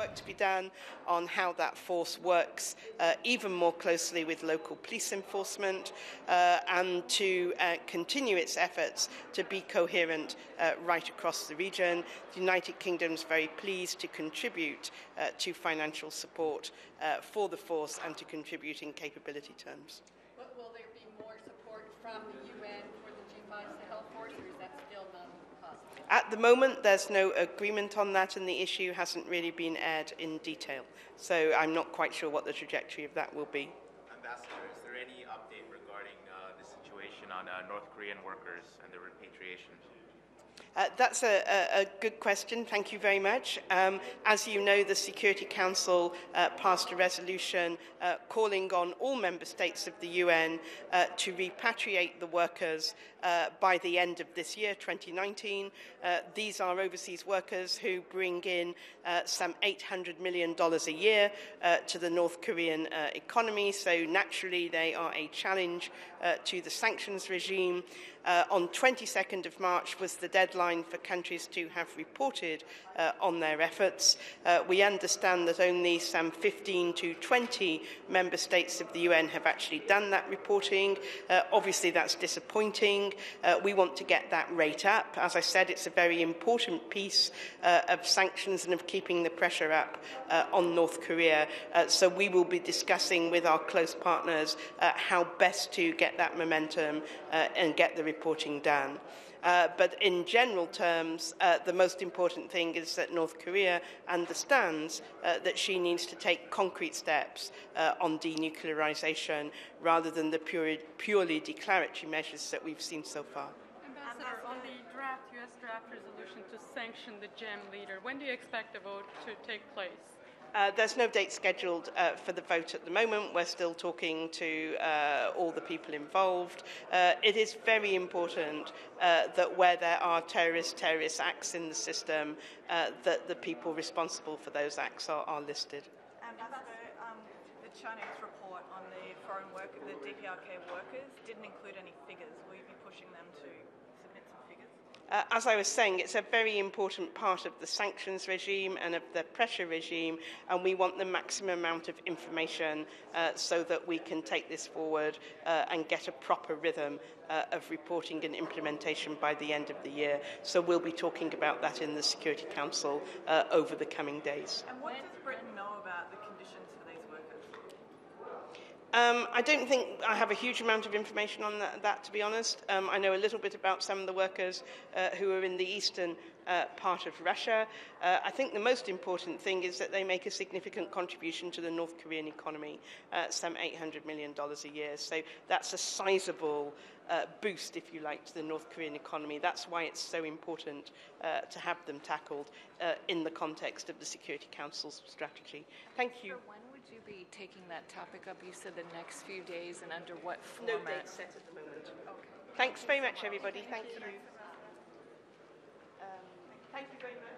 work to be done on how that force works even more closely with local police enforcement and to continue its efforts to be coherent right across the region. The United Kingdom is very pleased to contribute to financial support for the force and to contribute in capability terms. Will there be more support from the UN for the G5 Sahel force, or is that still not possible? At the moment, there's no agreement on that, and the issue hasn't really been aired in detail. So I'm not quite sure what the trajectory of that will be. Ambassador, is there any update regarding the situation on North Korean workers and their repatriation? That's a good question. Thank you very much. As you know, the Security Council passed a resolution calling on all member states of the UN to repatriate the workers by the end of this year, 2019. These are overseas workers who bring in some $800 million a year to the North Korean economy, so naturally they are a challenge to the sanctions regime. On 22nd of March was the deadline for countries to have reported on their efforts. We understand that only some 15 to 20 member states of the UN have actually done that reporting. Obviously, that's disappointing. We want to get that rate up. As I said, it's a very important piece of sanctions and of keeping the pressure up on North Korea. So we will be discussing with our close partners how best to get that momentum and get the reporting down. But in general terms, the most important thing is that North Korea understands that she needs to take concrete steps on denuclearization rather than the purely declaratory measures that we've seen so far. Ambassador, on the US draft resolution to sanction the GEM leader, when do you expect the vote to take place? There's no date scheduled for the vote at the moment. We're still talking to all the people involved. It is very important that where there are terrorist acts in the system, that the people responsible for those acts are listed. Ambassador, the Chinese report on the foreign workers, the DPR workers, didn't include any figures. Will you be pushing them to submit some figures? As I was saying, it's a very important part of the sanctions regime and of the pressure regime, and we want the maximum amount of information so that we can take this forward and get a proper rhythm of reporting and implementation by the end of the year. So we'll be talking about that in the Security Council over the coming days. And what does Britain know about the conditions for these workers? I don't think I have a huge amount of information on that, to be honest. I know a little bit about some of the workers who are in the eastern part of Russia. I think the most important thing is that they make a significant contribution to the North Korean economy, some $800 million a year. So that's a sizable boost, if you like, to the North Korean economy. That's why it's so important to have them tackled in the context of the Security Council's strategy. Thank you. When would you be taking that topic up? You said the next few days, and under what format? No date set at the moment. Okay. Thanks very much, everybody. Thank you. Thank you very much.